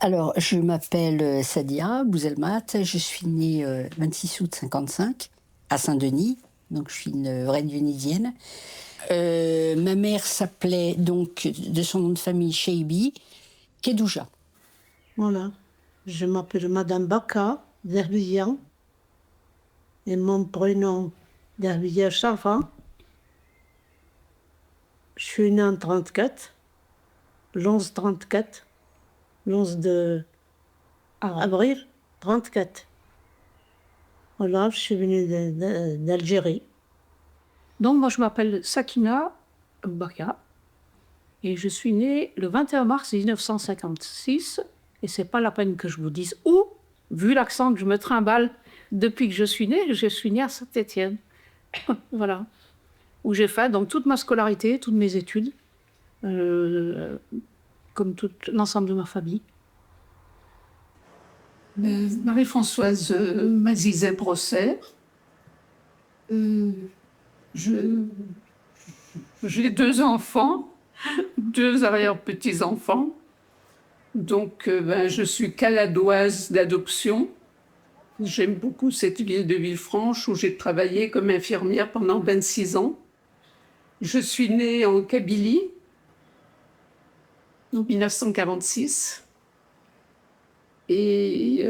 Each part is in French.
Alors, je m'appelle Sadia Bouzelmat, je suis née 26 août 55 à Saint-Denis, donc je suis une vraie Dionysienne. Ma mère s'appelait donc, de son nom de famille, Cheibi Kedouja. Voilà. Je m'appelle Madame Baka Derbiyan et mon prénom Derbiya Chafa. Je suis née en 34, l'11 34, l'11 de avril 34. Voilà, je suis venue d'Algérie. Donc, moi, je m'appelle Sakina Baka et je suis née le 21 mars 1956. Et c'est pas la peine que je vous dise où, vu l'accent que je me trimballe depuis que je suis née à Saint-Étienne. Voilà. Où j'ai fait donc toute ma scolarité, toutes mes études, comme tout l'ensemble de ma famille. Marie-Françoise Mazizet-Brosset. J'ai 2 enfants, 2 arrière-petits-enfants. Donc, je suis caladoise d'adoption. J'aime beaucoup cette ville de Villefranche où j'ai travaillé comme infirmière pendant 26 ans. Je suis née en Kabylie, en 1946. Et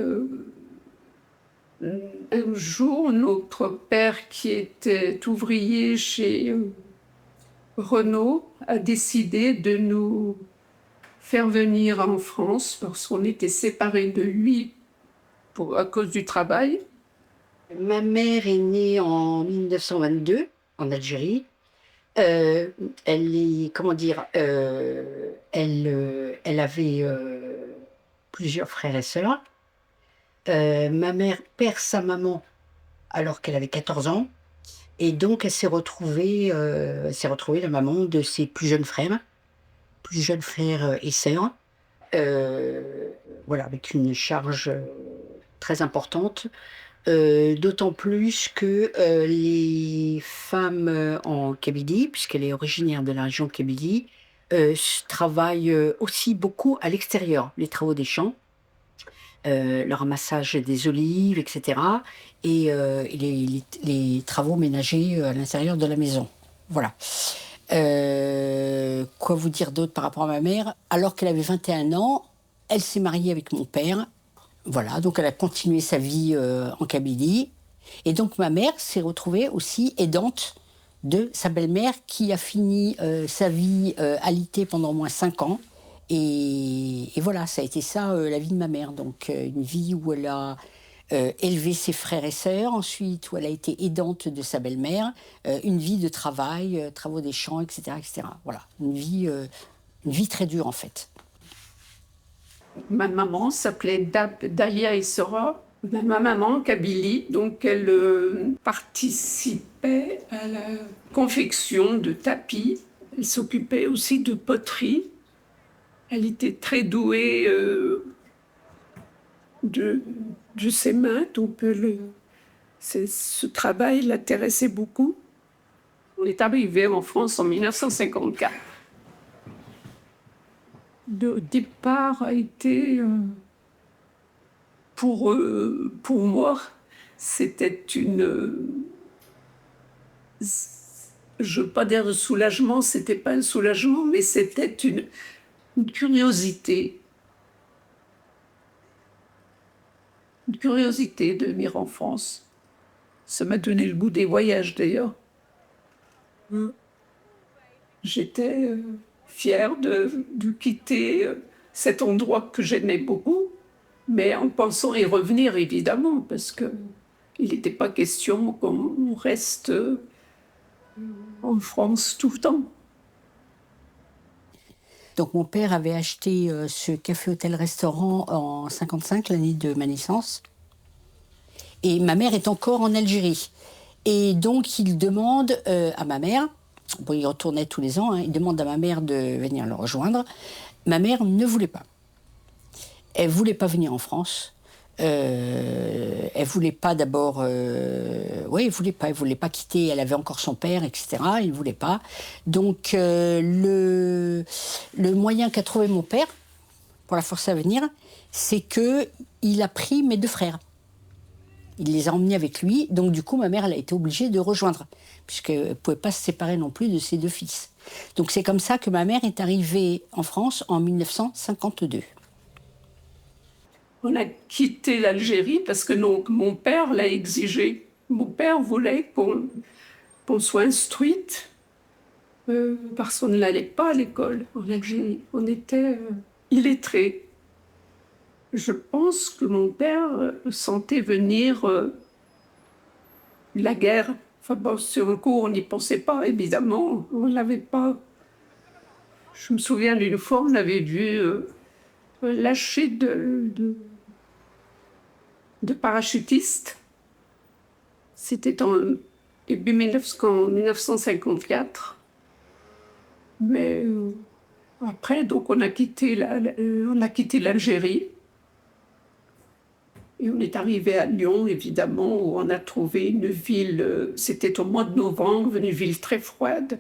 un jour, notre père, qui était ouvrier chez Renault, a décidé de nous faire venir en France parce qu'on était séparés de lui à cause du travail. Ma mère est née en 1922 en Algérie. Elle est, comment dire, elle avait plusieurs frères et sœurs. Ma mère perd sa maman alors qu'elle avait 14 ans. Et donc, elle s'est retrouvée la maman de ses plus jeunes frères et sœurs. Voilà, avec une charge très importante. D'autant plus que les femmes en Kabylie, puisqu'elle est originaire de la région Kabylie, travaillent aussi beaucoup à l'extérieur, les travaux des champs, le ramassage des olives, etc. Et les travaux ménagers à l'intérieur de la maison. Voilà. Quoi vous dire d'autre par rapport à ma mère? Alors qu'elle avait 21 ans, elle s'est mariée avec mon père. Voilà, donc elle a continué sa vie en Kabylie. Et donc ma mère s'est retrouvée aussi aidante de sa belle-mère qui a fini sa vie alitée pendant au moins 5 ans. Et voilà, ça a été ça la vie de ma mère. Donc une vie où elle a élevé ses frères et sœurs, ensuite où elle a été aidante de sa belle-mère, une vie de travail, travaux des champs, etc., etc. Voilà, une vie très dure en fait. Ma maman s'appelait Dalia Essora. Ma maman, Kabylie, donc elle participait à la confection de tapis. Elle s'occupait aussi de poterie. Elle était très douée de ses mains, donc ce travail l'intéressait beaucoup. On est arrivé en France en 1954. Le départ a été, pour moi, c'était je ne veux pas dire de soulagement, c'était pas un soulagement, mais c'était une curiosité. Une curiosité de venir en France. Ça m'a donné le goût des voyages d'ailleurs. J'étais fière de quitter cet endroit que j'aimais beaucoup, mais en pensant y revenir évidemment, parce qu'il n'était pas question qu'on reste en France tout le temps. Donc mon père avait acheté ce café-hôtel-restaurant en 55, l'année de ma naissance. Et ma mère est encore en Algérie. Et donc il demande à ma mère, bon il retournait tous les ans, il demande à ma mère de venir le rejoindre. Ma mère ne voulait pas. Elle ne voulait pas venir en France. Elle Elle voulait pas d'abord, oui, elle voulait pas quitter. Elle avait encore son père, etc. Il voulait pas. Donc le moyen qu'a trouvé mon père pour la forcer à venir, c'est que il a pris mes deux frères. Il les a emmenés avec lui. Donc du coup, ma mère, elle a été obligée de rejoindre, puisqu'elle ne pouvait pas se séparer non plus de ses deux fils. Donc c'est comme ça que ma mère est arrivée en France en 1952. On a quitté l'Algérie parce que mon père l'a exigé. Mon père voulait qu'on soit instruite parce qu'on n'allait pas à l'école en Algérie. On était illettrés. Je pense que mon père sentait venir la guerre. Enfin bon, sur un coup, on n'y pensait pas, évidemment. On l'avait pas. Je me souviens d'une fois, on avait vu lâcher de parachutistes. C'était en début 1954. Mais après, donc, on a quitté l'Algérie. Et on est arrivé à Lyon, évidemment, où on a trouvé une ville, c'était au mois de novembre, une ville très froide.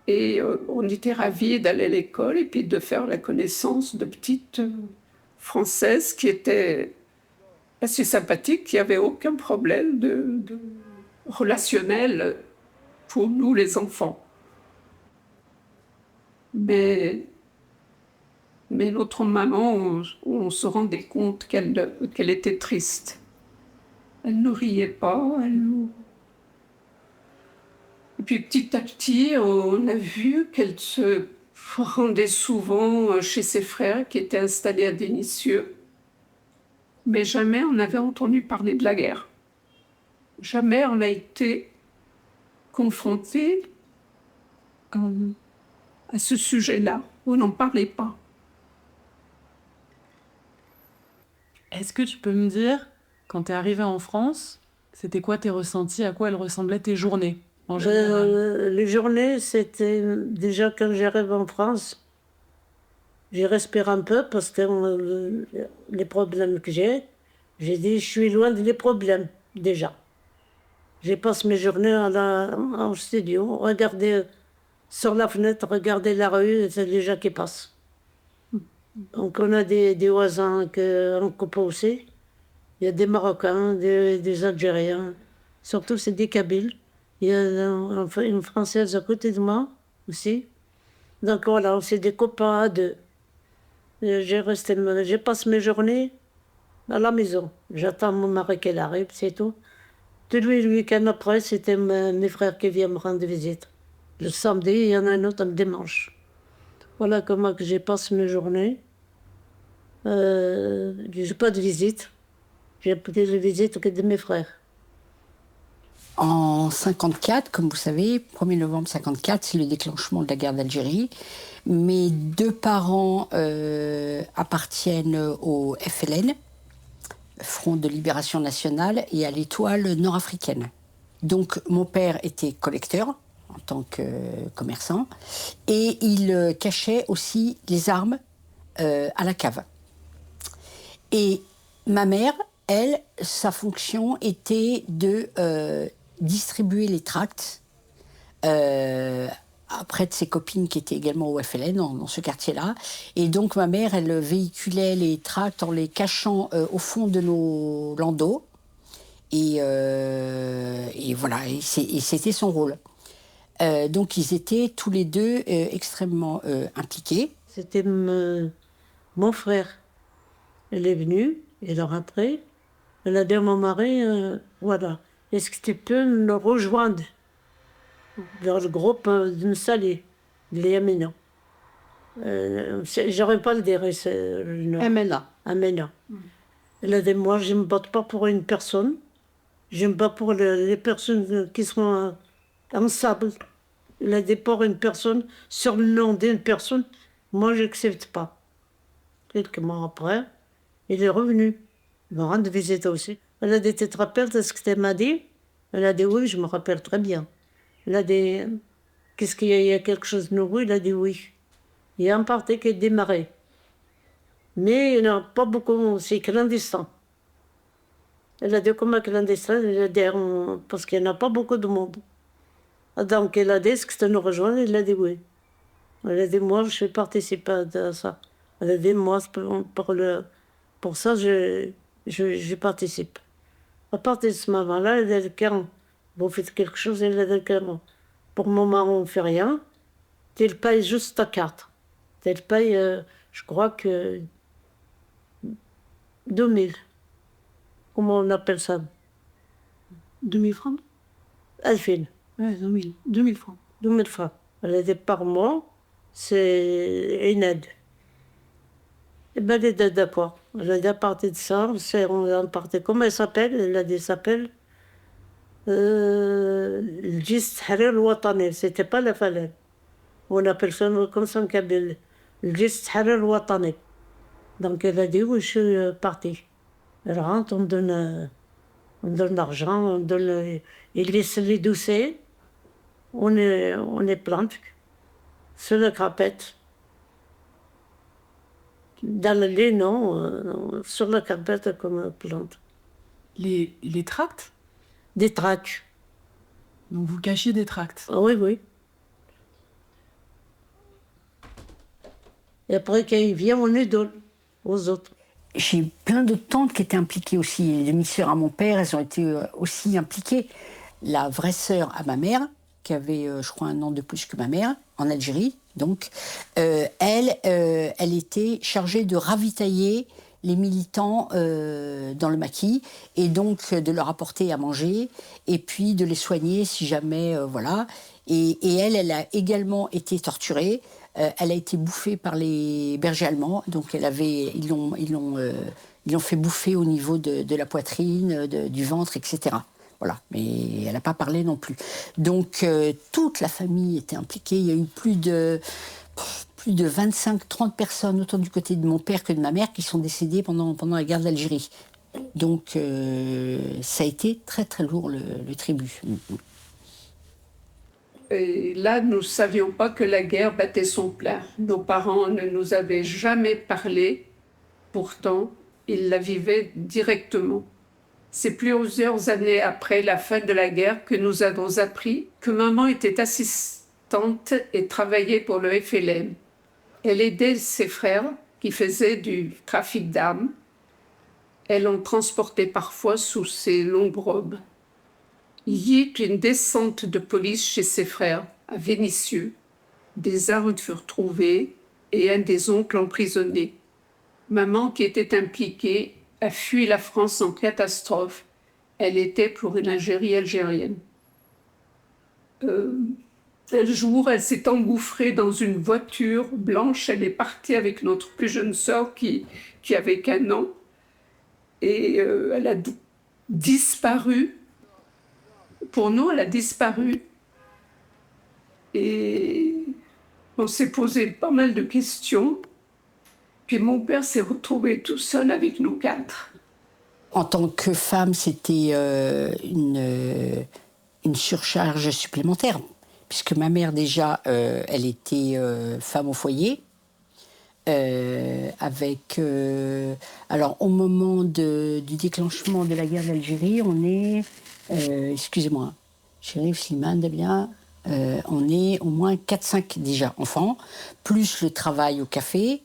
Et on était ravis d'aller à l'école et puis de faire la connaissance de petites Françaises qui étaient assez sympathiques, qui n'avaient aucun problème de relationnel pour nous, les enfants. Mais notre maman, on se rendait compte qu'elle était triste. Elle ne riait pas. Et puis petit à petit, on a vu qu'elle se rendait souvent chez ses frères qui étaient installés à Vénissieux. Mais jamais on n'avait entendu parler de la guerre. Jamais on a été confronté à ce sujet-là. On n'en parlait pas. Est-ce que tu peux me dire, quand tu es arrivée en France, c'était quoi tes ressentis, à quoi elles ressemblaient tes journées en général? Les journées, c'était déjà quand j'arrive en France, j'ai respiré un peu parce que les problèmes que j'ai dit, je suis loin des problèmes déjà. Je passe mes journées en studio, regarder sur la fenêtre, regarder la rue, c'est les gens qui passent. Donc on a des voisins qu'on coupe aussi. Il y a des Marocains, des Algériens, surtout c'est des Kabyles. Il y a une Française à côté de moi aussi. Donc voilà, c'est des copains à deux. Je passe mes journées à la maison. J'attends mon mari qu'elle arrive, c'est tout. Tout le week-end après, c'était mes frères qui viennent me rendre visite. Le samedi, il y en a un autre le dimanche. Voilà comment que je passe mes journées. Je n'ai pas de visite. J'ai plus de visite que de mes frères. En 54, comme vous savez, 1er novembre 54, c'est le déclenchement de la guerre d'Algérie. Mes deux parents appartiennent au FLN, Front de Libération Nationale, et à l'Étoile nord-africaine. Donc mon père était collecteur en tant que commerçant, et il cachait aussi les armes à la cave. Et ma mère, elle, sa fonction était de distribuer les tracts auprès de ses copines qui étaient également au FLN dans ce quartier-là. Et donc ma mère, elle véhiculait les tracts en les cachant au fond de nos landaux. Et voilà, et c'était son rôle. Donc ils étaient tous les deux extrêmement impliqués. C'était mon frère. Elle est venue, et alors après, elle a dit à mon mari, voilà, est-ce que tu peux nous rejoindre dans le groupe de Salé, de Yamina. J'aurais pas le dire. Amena. Amina. Elle a dit, moi, je ne me bats pas pour une personne, je me bats pour les personnes qui sont ensemble. Elle a dit, pour une personne, sur le nom d'une personne, moi, je n'accepte pas. Quelques mois après, il est revenu. Il me rend visite aussi. Elle a dit, tu te rappelles de ce que tu m'as dit? Elle a dit, oui, je me rappelle très bien. Elle a dit, qu'est-ce qu'il y a quelque chose de nouveau? Il a dit, oui. Il y a un parti qui est démarré. Mais il n'y en a pas beaucoup, c'est clandestin. Elle a dit comme un clandestin, elle a dit, parce qu'il n'y en a pas beaucoup de monde. Donc elle a dit, est-ce que tu nous rejoins? Elle a dit oui. Elle a dit, moi, je vais participer à ça. Elle a dit, moi, pour ça, je participe. À partir de ce moment-là, elle a dit, quand vous faites quelque chose, elle a dit, pour le moment, on ne fait rien. Tu le payes juste ta carte. Tu le payes, je crois que 2000. Comment on appelle ça? 2000 francs? Alphine. Oui, 2000. 2000 francs. 2000 francs. Elle a dit par mois, c'est une aide. Et bien, elle était d'accord. Elle a dit à partir de ça, on partait. Comment elle s'appelle? Elle a dit, elle s'appelle الجيش التحرير الوطني. C'était pas la FALEL. On appelle ça comme ça en Kabyle. الجيش التحرير الوطني. Donc elle a dit, oui, je suis partie. Elle rentre, on donne l'argent, on donne, il laisse les dossiers, on est plante sur la crapette. Dans le lit, non, sur la crapette comme plante. Les tracts? Des tracts. Donc vous cachiez des tracts. Ah oui, oui. Et après, quand il vient, on les donne aux autres. J'ai plein de tantes qui étaient impliquées aussi. Les demi-sœurs à mon père, elles ont été aussi impliquées. La vraie sœur à ma mère, qui avait, je crois, 1 an de plus que ma mère, en Algérie, donc, elle était chargée de ravitailler les militants dans le maquis, et donc de leur apporter à manger, et puis de les soigner si jamais, voilà. Et elle a également été torturée. Elle a été bouffée par les bergers allemands, donc ils l'ont fait bouffer au niveau de la poitrine, du ventre, etc. Voilà, mais elle n'a pas parlé non plus. Donc toute la famille était impliquée. Il y a eu plus de 25-30 personnes, autant du côté de mon père que de ma mère, qui sont décédées pendant la guerre d'Algérie. Donc ça a été très très lourd le tribut. Et là, nous ne savions pas que la guerre battait son plein. Nos parents ne nous avaient jamais parlé. Pourtant, ils la vivaient directement. C'est plusieurs années après la fin de la guerre que nous avons appris que maman était assistante et travaillait pour le FLN. Elle aidait ses frères qui faisaient du trafic d'armes. Elle en transportait parfois sous ses longues robes. Il y eut une descente de police chez ses frères, à Vénissieux. Des armes furent trouvées et un des oncles emprisonné. Maman, qui était impliquée, a fui la France en catastrophe. Elle était pour une Algérie algérienne. Un jour, elle s'est engouffrée dans une voiture blanche. Elle est partie avec notre plus jeune sœur qui avait qu'1 an. Et elle a disparu. Pour nous, elle a disparu. Et on s'est posé pas mal de questions. Puis mon père s'est retrouvé tout seul avec nous 4. En tant que femme, c'était une surcharge supplémentaire, puisque ma mère, déjà, elle était femme au foyer. Alors, au moment du déclenchement de la guerre d'Algérie, on est... excusez-moi, Chérif Slimane, bien, on est au moins 4-5 déjà enfants, plus le travail au café.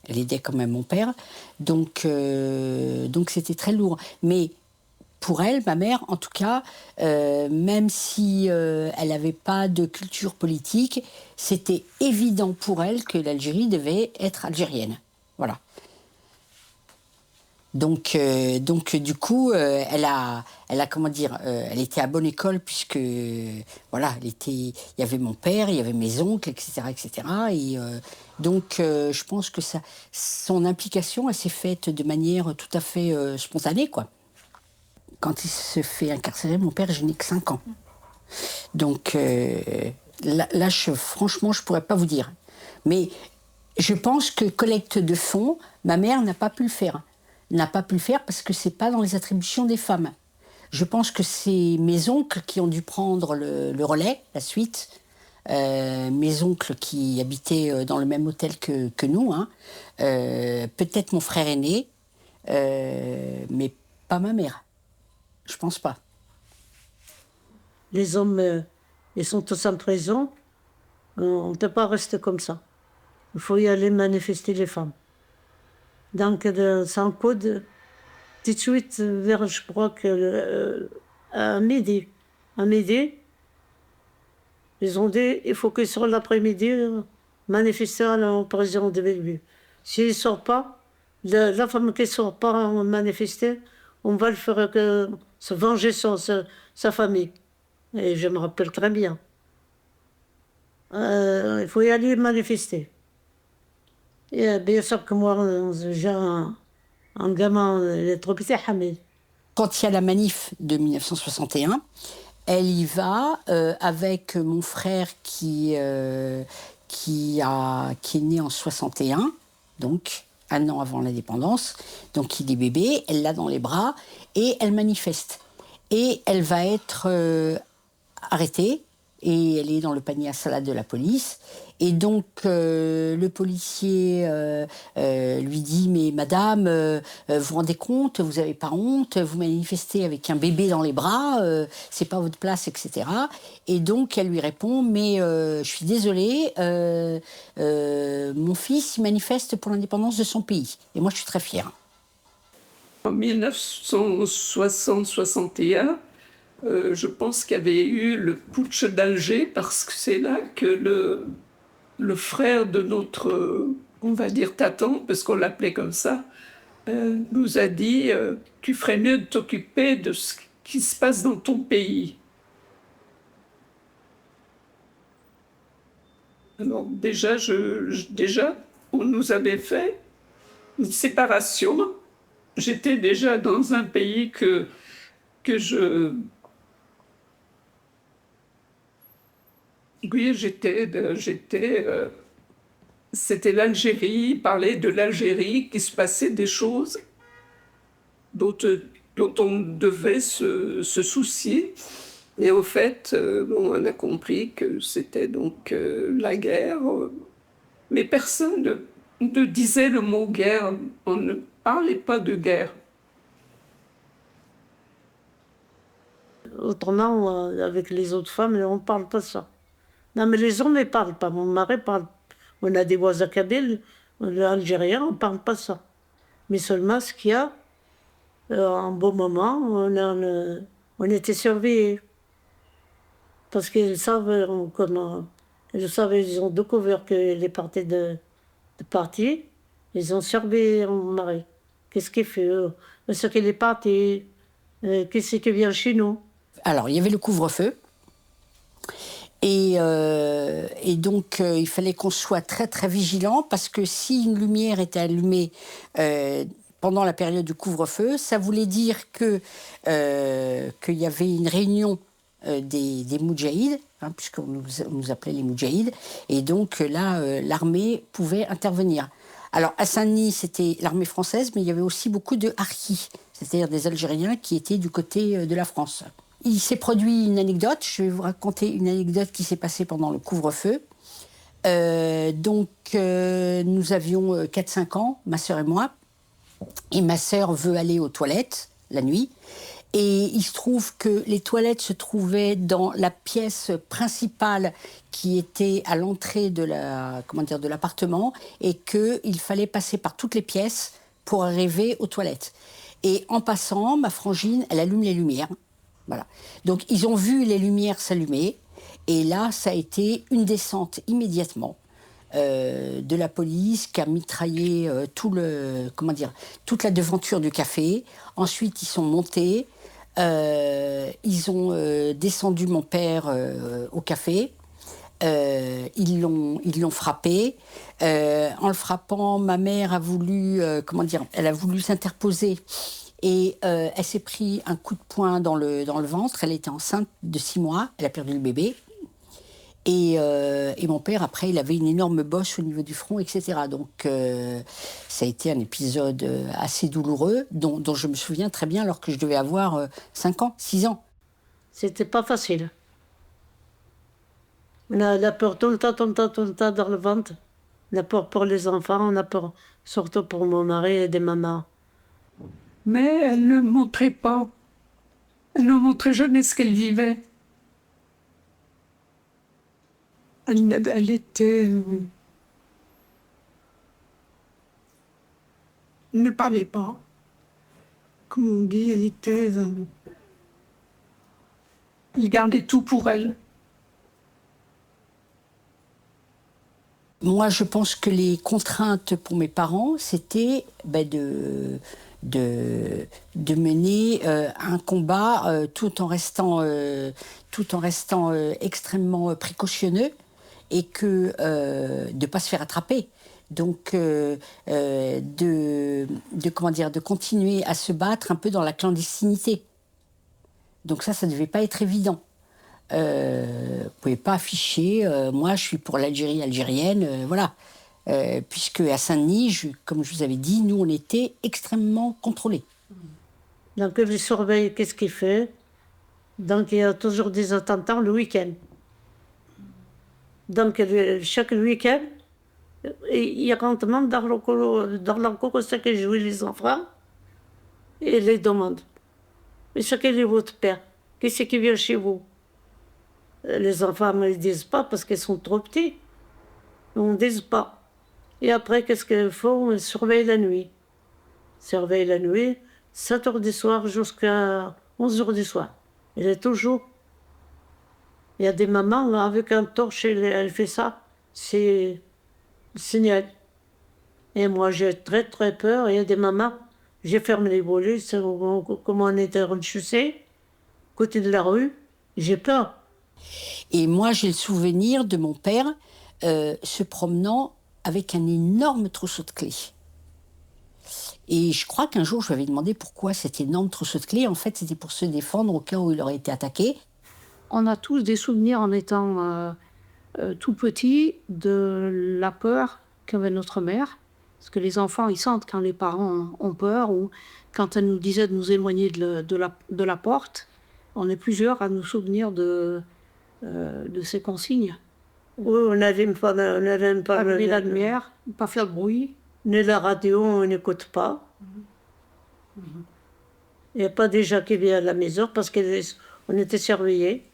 Elle aidait quand même mon père, donc c'était très lourd. Mais pour elle, ma mère, en tout cas, même si elle n'avait pas de culture politique, c'était évident pour elle que l'Algérie devait être algérienne. Voilà. Donc du coup, elle a comment dire, elle était à bonne école puisque voilà, il y avait mon père, il y avait mes oncles, etc., etc. Et donc je pense que son implication, elle s'est faite de manière tout à fait spontanée, quoi. Quand il se fait incarcérer, mon père, je n'ai que 5 ans. Donc là, franchement, je pourrais pas vous dire. Mais je pense que collecte de fonds, ma mère n'a pas pu le faire. N'a pas pu le faire parce que c'est pas dans les attributions des femmes. Je pense que c'est mes oncles qui ont dû prendre le relais, la suite. Mes oncles qui habitaient dans le même hôtel que nous. Hein. Peut-être mon frère aîné, mais pas ma mère. Je pense pas. Les hommes, ils sont tous en prison. On ne peut pas rester comme ça. Il faut y aller manifester les femmes. Donc, sans code, tout de suite, vers, je crois que à midi, ils ont dit il faut que sur l'après-midi, manifester au président de Bellevue. S'il ne sort pas, la femme qui ne sort pas manifester, on va le faire se venger sur sa famille. Et je me rappelle très bien. Il faut y aller manifester. Et bien sûr que moi, j'ai un gamin, il est trop petit, Hamid. Quand il y a la manif de 1961, elle y va avec mon frère qui est né en 61, donc un an avant l'indépendance. Donc il est bébé, elle l'a dans les bras et elle manifeste. Et elle va être arrêtée et elle est dans le panier à salade de la police. Et donc le policier lui dit « Mais madame, vous vous rendez compte, vous n'avez pas honte, vous manifestez avec un bébé dans les bras, c'est pas votre place, etc. » Et donc elle lui répond « Mais je suis désolée, mon fils il manifeste pour l'indépendance de son pays. Et moi je suis très fière. » En 1960-61, je pense qu'il y avait eu le putsch d'Alger, parce que c'est là que le frère de notre, on va dire, tatan, parce qu'on l'appelait comme ça, nous a dit tu ferais mieux de t'occuper de ce qui se passe dans ton pays. Alors déjà, on nous avait fait une séparation. J'étais déjà dans un pays que oui, c'était l'Algérie, il parlait de l'Algérie, qu'il se passait des choses dont on devait se soucier. Et au fait, on a compris que c'était donc la guerre. Mais personne ne disait le mot guerre, on ne parlait pas de guerre. Autrement, avec les autres femmes, on ne parle pas ça. Non, mais les hommes ne parlent pas. Mon mari parle. On a des voisins kabyles, algériens, on ne parle pas ça. Mais seulement ce qu'il y a, en bon moment, on était surveillés. Parce qu'ils savent comment. Ils ont découvert que les partis de partis, ils ont surveillé mon mari. Qu'est-ce qu'il fait? Est-ce qu'il est parti? Qu'est-ce qui vient chez nous? Alors, il y avait le couvre-feu. Et donc, il fallait qu'on soit très, très vigilant parce que si une lumière était allumée pendant la période du couvre-feu, ça voulait dire qu'il y avait une réunion des Moudjahides, hein, puisqu'on nous appelait les Moudjahides, et donc là, l'armée pouvait intervenir. Alors, à Saint-Denis, c'était l'armée française, mais il y avait aussi beaucoup de harkis, c'est-à-dire des Algériens qui étaient du côté de la France. Il s'est produit une anecdote, je vais vous raconter une anecdote qui s'est passée pendant le couvre-feu. Nous avions 4-5 ans, ma sœur et moi, et ma sœur veut aller aux toilettes la nuit. Et il se trouve que les toilettes se trouvaient dans la pièce principale qui était à l'entrée de l'appartement et qu'il fallait passer par toutes les pièces pour arriver aux toilettes. Et en passant, ma frangine, elle allume les lumières. Voilà. Donc ils ont vu les lumières s'allumer et là ça a été une descente immédiatement de la police qui a mitraillé toute la devanture du café. Ensuite ils sont montés, ils ont descendu mon père au café. Ils l'ont frappé. En le frappant, ma mère a voulu elle a voulu s'interposer. Et elle s'est pris un coup de poing dans le ventre. Elle était enceinte de 6 mois. Elle a perdu le bébé. Et mon père, après, il avait une énorme bosse au niveau du front, etc. Donc, ça a été un épisode assez douloureux, dont je me souviens très bien, alors que je devais avoir 5 ans, 6 ans. C'était pas facile. On a la peur tout le temps dans le ventre. On a peur pour les enfants, on a peur surtout pour mon mari et des mamans. Mais elle ne montrait pas Elle nous montrait jamais ce qu'elle vivait. Elle était... Elle ne parlait pas. Comme on dit, elle était... Elle gardait tout pour elle. Moi, je pense que les contraintes pour mes parents, c'était de mener un combat tout en restant extrêmement précautionneux et de ne pas se faire attraper. Donc, de continuer à se battre un peu dans la clandestinité. Donc ça ne devait pas être évident. Vous ne pouvez pas afficher, moi je suis pour l'Algérie algérienne, voilà. Puisque à Saint-Denis, comme je vous avais dit, nous on était extrêmement contrôlés. Donc il surveille qu'est-ce qu'il fait. Donc il y a toujours des attentats le week-end. Donc chaque week-end, il rentre même dans la cour où c'est que jouent les enfants et les demande. Mais ce qu'il est votre père, qu'est-ce qui vient chez vous? Les enfants ne le disent pas parce qu'ils sont trop petits. On ne dit pas. Et après, qu'est-ce qu'ils font? Ils surveillent la nuit. Ils surveillent la nuit, 7 heures du soir jusqu'à 11 heures du soir. Il est toujours. Il y a des mamans là, avec un torche, elle fait ça. C'est le signal. Et moi, j'ai très très peur. Il y a des mamans, j'ai fermé les volets, comme on était rez-de-chaussée, côté de la rue, j'ai peur. Et moi, j'ai le souvenir de mon père se promenant avec un énorme trousseau de clés. Et je crois qu'un jour, je lui avais demandé pourquoi cet énorme trousseau de clés. En fait, c'était pour se défendre au cas où il aurait été attaqué. On a tous des souvenirs en étant tout petits de la peur qu'avait notre mère. Parce que les enfants, ils sentent quand les parents ont peur ou quand elle nous disait de nous éloigner de la porte. On est plusieurs à nous souvenir de ces consignes. Oui, on n'allume pas Allumer la lumière, pas faire de bruit. Ni la radio, on n'écoute pas. Il n'y a pas des gens qui viennent à la maison parce qu'on était surveillés.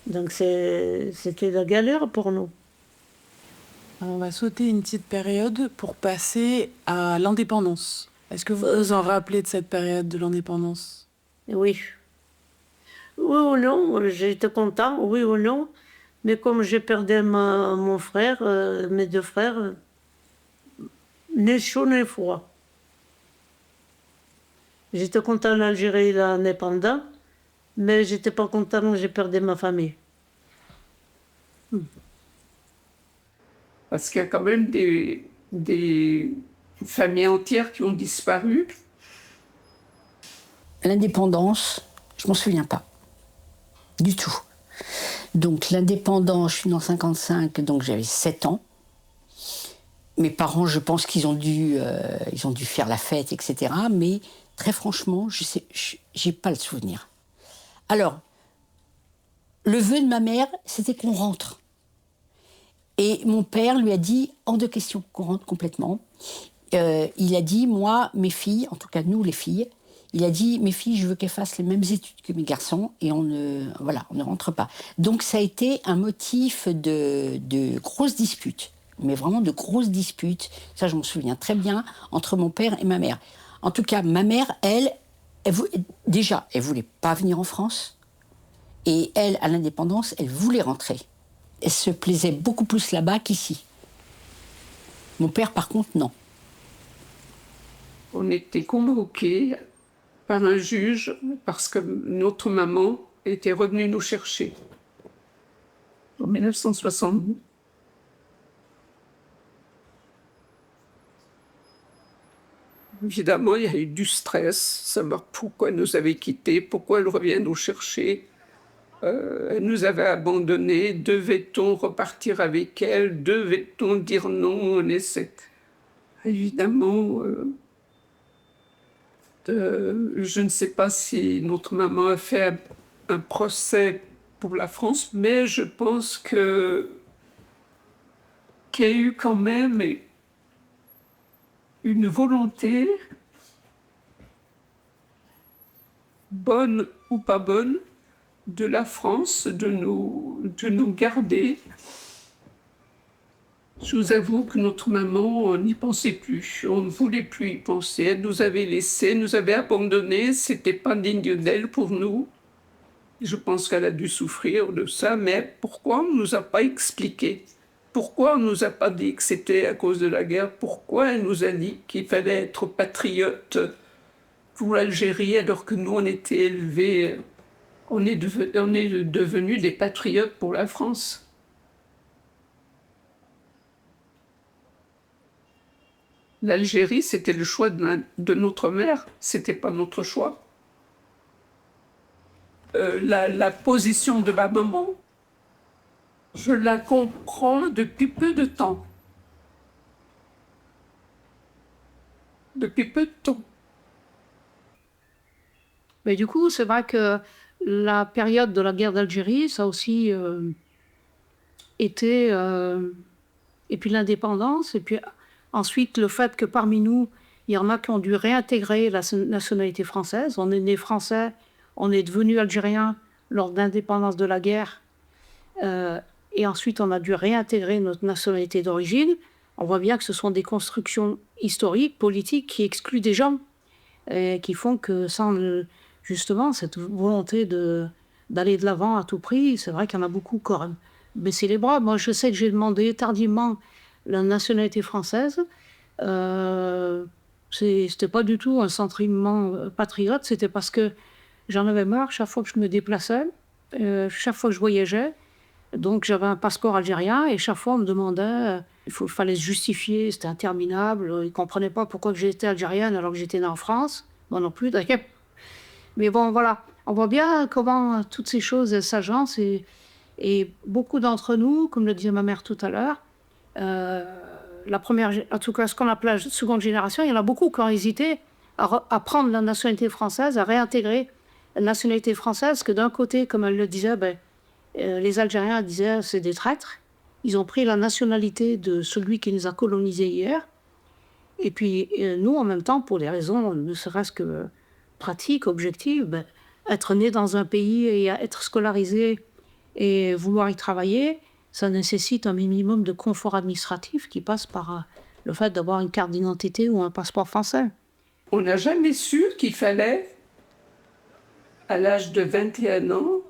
Donc c'était la galère pour nous. Alors, on va sauter une petite période pour passer à l'indépendance. Est-ce que vous vous en rappelez de cette période de l'indépendance? Oui. Oui ou non, j'étais content, oui ou non. Mais comme j'ai perdu mon frère, mes deux frères, ni chaud ni froid. J'étais content l'Algérie, l'indépendant, mais j'étais pas content quand j'ai perdu ma famille. Parce qu'il y a quand même des familles entières qui ont disparu. L'indépendance, je m'en souviens pas. Du tout. Donc l'indépendance, je suis née en 55, donc j'avais 7 ans. Mes parents, je pense qu'ils ont dû faire la fête, etc. Mais très franchement, j'ai pas le souvenir. Alors, le vœu de ma mère, c'était qu'on rentre. Et mon père lui a dit, hors de question qu'on rentre complètement. Il a dit, moi, mes filles, en tout cas nous les filles, il a dit, mes filles, je veux qu'elles fassent les mêmes études que mes garçons et on ne rentre pas. Donc ça a été un motif de grosses disputes, mais vraiment de grosses disputes, ça je m'en souviens très bien, entre mon père et ma mère. En tout cas, ma mère, elle voulait pas venir en France, et elle, à l'indépendance, elle voulait rentrer. Elle se plaisait beaucoup plus là-bas qu'ici. Mon père, par contre, non. On était convoqués par un juge parce que notre maman était revenue nous chercher en 1962. Évidemment, il y a eu du stress, savoir pourquoi elle nous avait quittés, pourquoi elle revient nous chercher. Elle nous avait abandonnés, devait-on repartir avec elle, devait-on dire non? Évidemment, je ne sais pas si notre maman a fait un procès pour la France, mais je pense qu'il y a eu quand même une volonté bonne ou pas bonne, de la France, de nous garder. Je vous avoue que notre maman, on n'y pensait plus, on ne voulait plus y penser. Elle nous avait laissés, nous avait abandonnés, c'était pas digne d'elle pour nous. Je pense qu'elle a dû souffrir de ça, mais pourquoi on ne nous a pas expliqué? Pourquoi on ne nous a pas dit que c'était à cause de la guerre? Pourquoi elle nous a dit qu'il fallait être patriote pour l'Algérie alors que nous, on était élevés, on est devenus des patriotes pour la France? L'Algérie, c'était le choix de notre mère, c'était pas notre choix. La position de ma maman, je la comprends depuis peu de temps. Depuis peu de temps. Mais du coup, c'est vrai que la période de la guerre d'Algérie, ça a aussi été... et puis l'indépendance, et puis ensuite le fait que parmi nous, il y en a qui ont dû réintégrer la nationalité française. On est né français, on est devenu algérien lors de l'indépendance de la guerre. Et ensuite, on a dû réintégrer notre nationalité d'origine. On voit bien que ce sont des constructions historiques, politiques, qui excluent des gens, et qui font que sans justement cette volonté d'aller de l'avant à tout prix, c'est vrai qu'il y en a beaucoup qui auraient baissé les bras. Moi, je sais que j'ai demandé tardivement la nationalité française. C'était pas du tout un sentiment patriote, c'était parce que j'en avais marre chaque fois que je me déplaçais, chaque fois que je voyageais. Donc j'avais un passeport algérien et chaque fois on me demandait, il fallait se justifier, c'était interminable. Ils ne comprenaient pas pourquoi j'étais algérienne alors que j'étais née en France. Moi non plus, d'ailleurs. Mais bon, voilà, on voit bien comment toutes ces choses s'agencent et beaucoup d'entre nous, comme le disait ma mère tout à l'heure, la première, en tout cas ce qu'on appelle la seconde génération, il y en a beaucoup qui ont hésité à prendre la nationalité française, à réintégrer la nationalité française, que d'un côté, comme elle le disait, les Algériens disaient c'est des traîtres. Ils ont pris la nationalité de celui qui nous a colonisés hier. Et puis nous, en même temps, pour des raisons ne serait-ce que pratiques, objectives, être né dans un pays et être scolarisé et vouloir y travailler, ça nécessite un minimum de confort administratif qui passe par le fait d'avoir une carte d'identité ou un passeport français. On n'a jamais su qu'il fallait, à l'âge de 21 ans,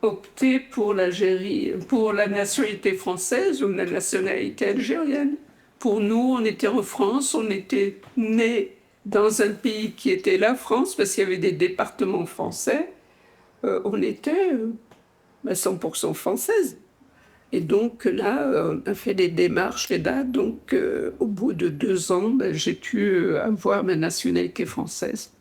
opter pour l'Algérie, pour la nationalité française ou la nationalité algérienne. Pour nous, on était en France, on était nés dans un pays qui était la France, parce qu'il y avait des départements français. On était 100% française. Et donc là, on a fait des démarches, et là, donc au bout de 2 ans, j'ai pu avoir ma nationalité française.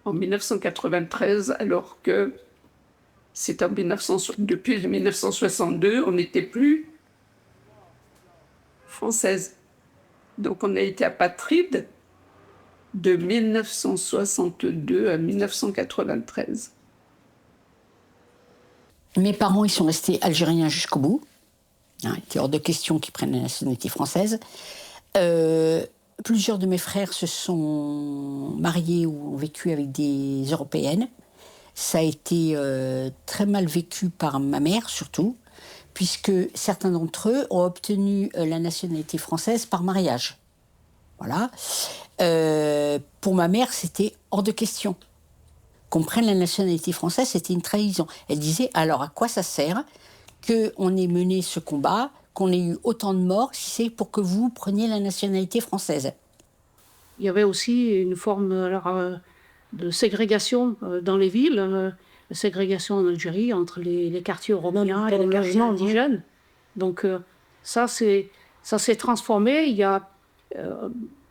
En 1993, alors que c'est depuis 1962, on n'était plus française. Donc on a été apatride de 1962 à 1993. Mes parents, ils sont restés algériens jusqu'au bout. Il était hors de question qu'ils prennent la nationalité française. Plusieurs de mes frères se sont mariés ou ont vécu avec des Européennes. Ça a été très mal vécu par ma mère, surtout, puisque certains d'entre eux ont obtenu la nationalité française par mariage. Voilà. Pour ma mère, c'était hors de question. Qu'on prenne la nationalité française, c'était une trahison. Elle disait, alors à quoi ça sert qu'on ait mené ce combat, qu'on ait eu autant de morts, si c'est pour que vous preniez la nationalité française? Il y avait aussi une forme de ségrégation dans les villes, ségrégation en Algérie entre les quartiers européens et les quartiers indigènes. Donc ça s'est transformé. Il y a,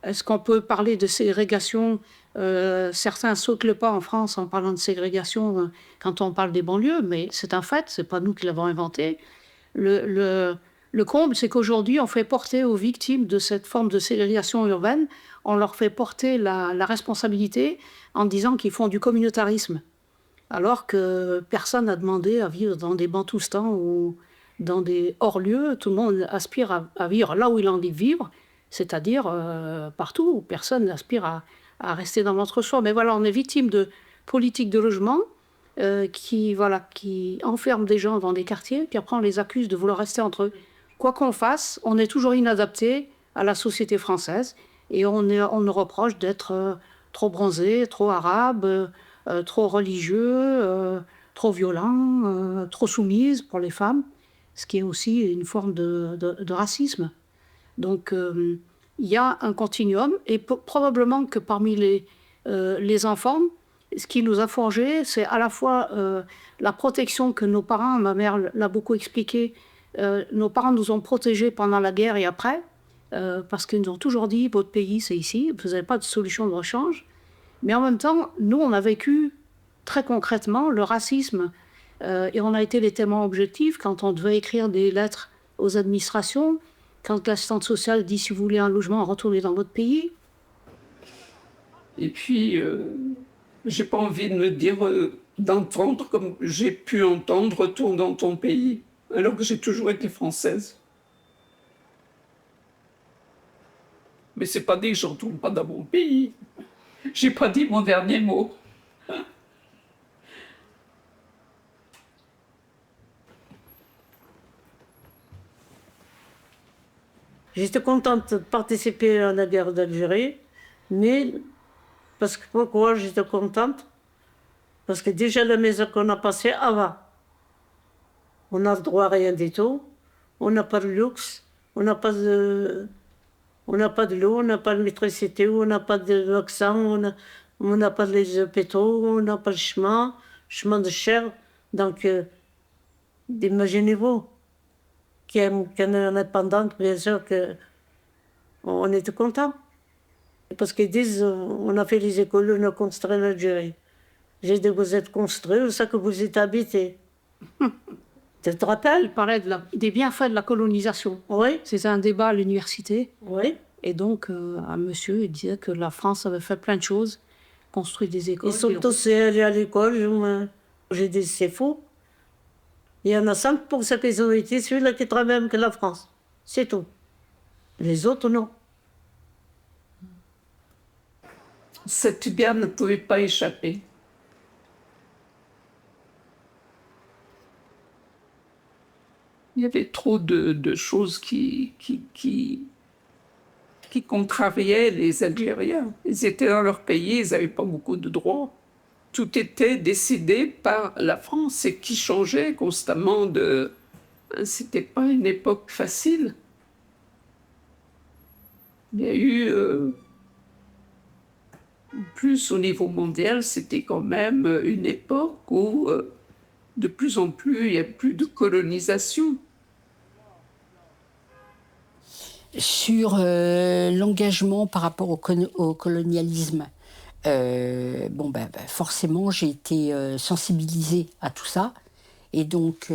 est-ce qu'on peut parler de ségrégation? Certains sautent le pas en France en parlant de ségrégation quand on parle des banlieues, mais c'est un fait, c'est pas nous qui l'avons inventé. Le comble, c'est qu'aujourd'hui, on fait porter aux victimes de cette forme de ségrégation urbaine, on leur fait porter la responsabilité en disant qu'ils font du communautarisme, alors que personne n'a demandé à vivre dans des bantoustans ou dans des hors-lieux. Tout le monde aspire à vivre là où il a envie de vivre, c'est-à-dire partout. Personne n'aspire à rester dans notre choix. Mais voilà, on est victime de politiques de logement qui enferment des gens dans des quartiers, puis après on les accuse de vouloir rester entre eux. Quoi qu'on fasse, on est toujours inadapté à la société française et on nous reproche d'être trop bronzé, trop arabe, trop religieux, trop violent, trop soumise pour les femmes, ce qui est aussi une forme de racisme. Donc il y a un continuum et probablement que parmi les enfants, ce qui nous a forgés, c'est à la fois la protection que nos parents, ma mère l'a beaucoup expliqué, nos parents nous ont protégés pendant la guerre et après, parce qu'ils nous ont toujours dit, votre pays c'est ici, vous n'avez pas de solution de rechange. Mais en même temps, nous on a vécu très concrètement le racisme et on a été les témoins objectifs quand on devait écrire des lettres aux administrations, quand l'assistante sociale dit si vous voulez un logement, retournez dans votre pays. Et puis, j'ai pas envie de me dire, d'entendre comme j'ai pu entendre retourne dans ton pays, alors que j'ai toujours été française. Mais c'est pas dit que je retourne pas dans mon pays. J'ai pas dit mon dernier mot. J'étais contente de participer à la guerre d'Algérie, mais parce que pourquoi j'étais contente? Parce que déjà la maison qu'on a passée avant, on n'a le droit à rien du tout, on n'a pas de luxe, on n'a pas de l'eau, on n'a pas d'électricité, on n'a pas de vaccin, on n'a pas les hôpitaux, on n'a pas le chemin de chair. Donc, imaginez-vous qu'on est indépendante, bien sûr qu'on était content. Parce qu'ils disent, on a fait les écoles, on a construit l'Algérie. J'ai dit, vous êtes construit, c'est ça que vous êtes habité. Tu te rappelles? Il parlait des bienfaits de la colonisation. Oui. C'était un débat à l'université. Oui. Et donc, un monsieur il disait que la France avait fait plein de choses, construit des écoles. Ils sont tous allés à l'école. J'ai dit, c'est faux. Il y en a 5% qui ont été celui-là qui travaille même que la France. C'est tout. Les autres, non. Cette guerre ne pouvait pas échapper. Il y avait trop de choses qui contrariaient les Algériens. Ils étaient dans leur pays, ils n'avaient pas beaucoup de droits. Tout était décidé par la France et qui changeait constamment de... C'était pas une époque facile. Il y a eu... plus au niveau mondial, c'était quand même une époque où de plus en plus, il n'y a plus de colonisation. Sur l'engagement par rapport au colonialisme, forcément, j'ai été sensibilisée à tout ça. Et donc,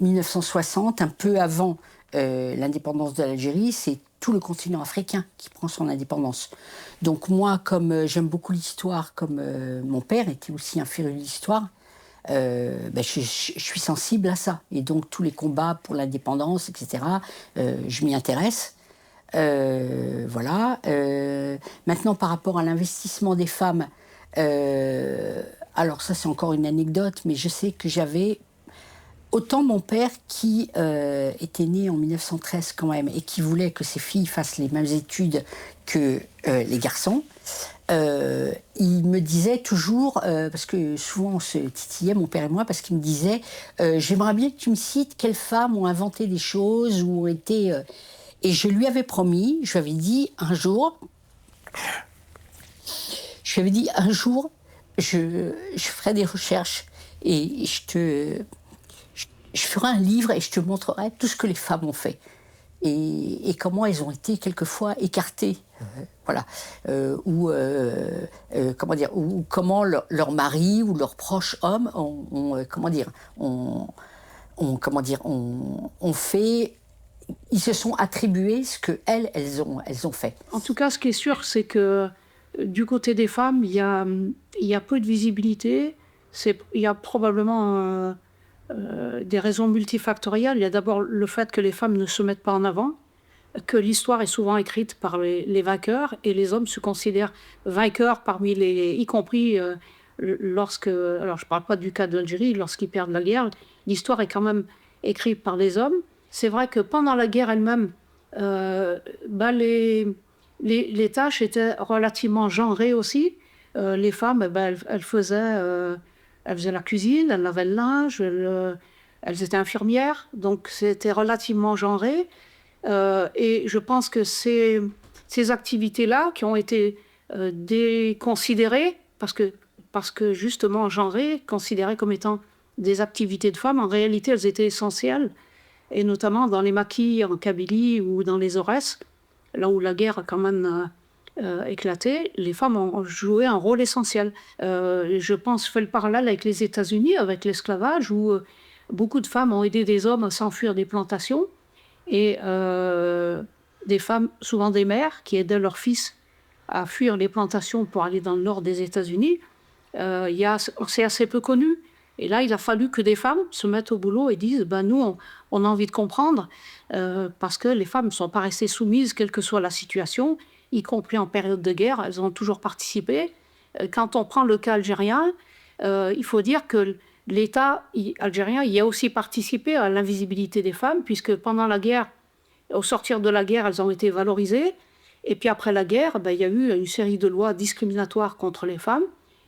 1960, un peu avant l'indépendance de l'Algérie, c'est tout le continent africain qui prend son indépendance. Donc moi, comme j'aime beaucoup l'histoire, comme mon père était aussi un féru d'histoire, je suis sensible à ça. Et donc tous les combats pour l'indépendance, etc., je m'y intéresse. Voilà. Maintenant, par rapport à l'investissement des femmes, alors ça c'est encore une anecdote, mais je sais que j'avais... Autant mon père, qui était né en 1913 quand même, et qui voulait que ses filles fassent les mêmes études que les garçons, il me disait toujours, parce que souvent on se titillait, mon père et moi, parce qu'il me disait j'aimerais bien que tu me cites quelles femmes ont inventé des choses ou ont été... Et je lui avais promis, je lui avais dit un jour, je ferai des recherches et je ferai un livre et je te montrerai tout ce que les femmes ont fait et comment elles ont été quelquefois écartées, voilà, ou comment leur mari ou leurs proches hommes ont fait, ils se sont attribués ce que elles ont fait. En tout cas, ce qui est sûr, c'est que du côté des femmes, il y a peu de visibilité. Il y a probablement des raisons multifactorielles. Il y a d'abord le fait que les femmes ne se mettent pas en avant. que l'histoire est souvent écrite par les vainqueurs et les hommes se considèrent vainqueurs parmi y compris lorsque, alors je ne parle pas du cas de l'Algérie, lorsqu'ils perdent la guerre, l'histoire est quand même écrite par les hommes. C'est vrai que pendant la guerre elle-même, les tâches étaient relativement genrées aussi. Les femmes, elles faisaient la cuisine, elles lavaient le linge, elles étaient infirmières, donc c'était relativement genré. Et je pense que ces activités-là qui ont été déconsidérées, parce que justement genrées, considérées comme étant des activités de femmes, en réalité elles étaient essentielles, et notamment dans les maquis en Kabylie ou dans les Aurès, là où la guerre a quand même éclaté, les femmes ont joué un rôle essentiel. Je pense, je fais le parallèle avec les États-Unis, avec l'esclavage, où beaucoup de femmes ont aidé des hommes à s'enfuir des plantations, et des femmes, souvent des mères, qui aidaient leurs fils à fuir les plantations pour aller dans le nord des États-Unis. C'est assez peu connu. Et là, il a fallu que des femmes se mettent au boulot et disent nous, on a envie de comprendre, parce que les femmes ne sont pas restées soumises, quelle que soit la situation, y compris en période de guerre, elles ont toujours participé. Quand on prend le cas algérien, il faut dire que l'État algérien y a aussi participé à l'invisibilité des femmes, puisque pendant la guerre, au sortir de la guerre, elles ont été valorisées. Et puis après la guerre, il y a eu une série de lois discriminatoires contre les femmes.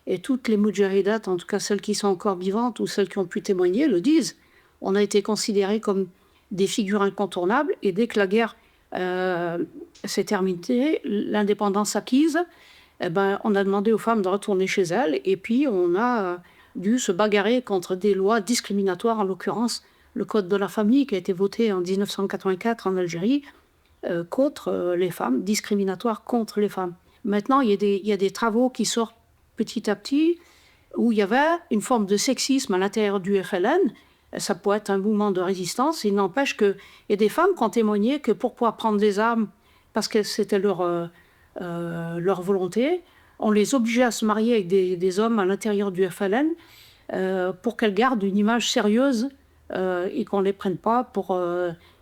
Et toutes les moudjahidat, en tout cas celles qui sont encore vivantes ou celles qui ont pu témoigner, le disent. On a été considérés comme des figures incontournables. Et dès que la guerre s'est terminée, l'indépendance acquise, on a demandé aux femmes de retourner chez elles. Et puis on a dû se bagarrer contre des lois discriminatoires, en l'occurrence le Code de la famille qui a été voté en 1984 en Algérie contre les femmes, discriminatoire contre les femmes. Maintenant, il y a des travaux qui sortent petit à petit où il y avait une forme de sexisme à l'intérieur du FLN. Ça peut être un mouvement de résistance. Il n'empêche qu'il y a des femmes qui ont témoigné que pour pouvoir prendre des armes, parce que c'était leur volonté, on les obligeait à se marier avec des hommes à l'intérieur du FLN pour qu'elles gardent une image sérieuse et qu'on ne les prenne pas pour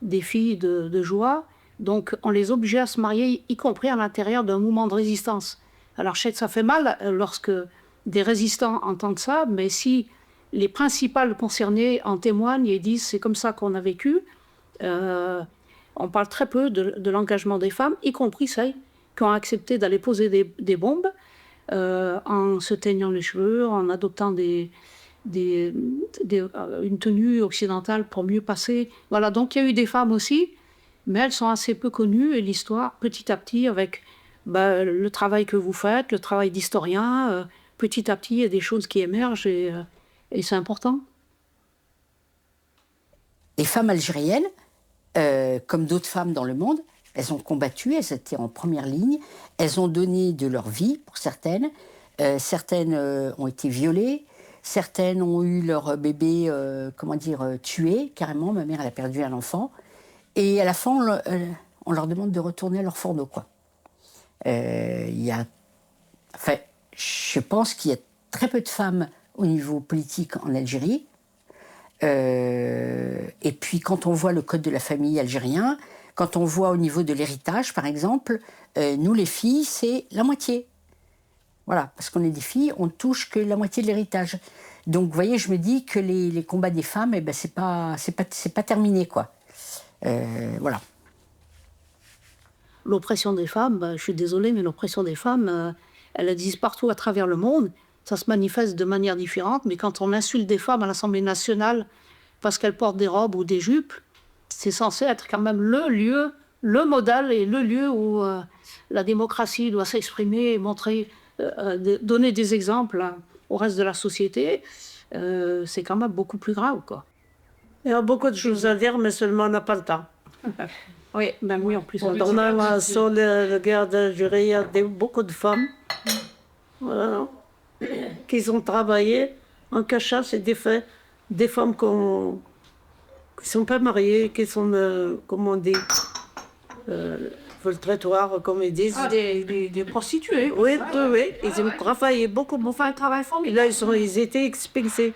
des filles de joie. Donc on les obligeait à se marier, y compris à l'intérieur d'un mouvement de résistance. Alors je sais que ça fait mal lorsque des résistants entendent ça, mais si les principales concernées en témoignent et disent c'est comme ça qu'on a vécu, on parle très peu de l'engagement des femmes, y compris celles qui ont accepté d'aller poser des bombes en se teignant les cheveux, en adoptant une tenue occidentale pour mieux passer. Voilà, donc il y a eu des femmes aussi, mais elles sont assez peu connues, et l'histoire, petit à petit, avec le travail que vous faites, le travail d'historien, petit à petit, il y a des choses qui émergent, et c'est important. Les femmes algériennes, comme d'autres femmes dans le monde, elles ont combattu, elles étaient en première ligne, elles ont donné de leur vie, pour certaines. Certaines ont été violées, certaines ont eu leur bébé, tué, carrément. Ma mère, elle a perdu un enfant. Et à la fin, on leur demande de retourner à leur fourneau, quoi. Je pense qu'il y a très peu de femmes au niveau politique en Algérie. Et puis, quand on voit le code de la famille algérien, quand on voit au niveau de l'héritage, par exemple, nous, les filles, c'est la moitié. Voilà, parce qu'on est des filles, on ne touche que la moitié de l'héritage. Donc, vous voyez, je me dis que les combats des femmes, c'est pas terminé, quoi. Voilà. L'oppression des femmes, je suis désolée, mais l'oppression des femmes, elle existe partout à travers le monde. Ça se manifeste de manière différente, mais quand on insulte des femmes à l'Assemblée nationale parce qu'elles portent des robes ou des jupes, c'est censé être quand même le lieu, le modèle et le lieu où la démocratie doit s'exprimer et montrer, donner des exemples au reste de la société. C'est quand même beaucoup plus grave, quoi. Il y a beaucoup de choses à dire, mais seulement on n'a pas le temps. Oui, oui, en plus. Pendant sur la guerre d'Algérie, il y a beaucoup de femmes qui ont travaillé en cachot. C'est des femmes qui ne sont pas mariées, qui sont, comment on dit, trottoir, comme ils disent. Ah, des prostituées. Oui, ils ont travaillé beaucoup. Enfin, un travail formidable. Et là, ils étaient expulsés.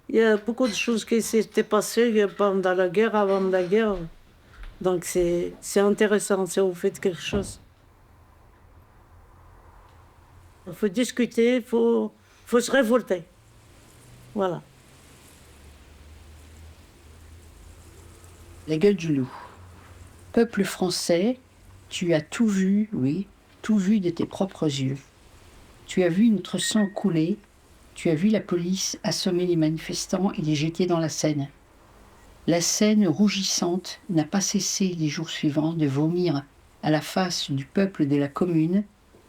Il y a beaucoup de choses qui s'étaient passées pendant la guerre, avant la guerre. Donc c'est intéressant, si vous faites quelque chose. Il faut discuter, il faut se révolter. Voilà. La gueule du loup. Peuple français, tu as tout vu, oui, tout vu de tes propres yeux. Tu as vu notre sang couler, tu as vu la police assommer les manifestants et les jeter dans la Seine. La Seine rougissante n'a pas cessé les jours suivants de vomir à la face du peuple de la Commune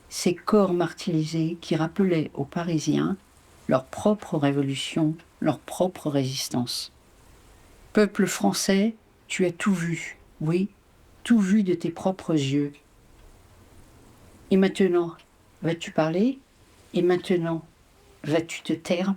ces corps martyrisés qui rappelaient aux Parisiens leur propre révolution, leur propre résistance. Peuple français, tu as tout vu, oui, tout vu de tes propres yeux. Et maintenant, vas-tu parler? Et maintenant, vas-tu te taire?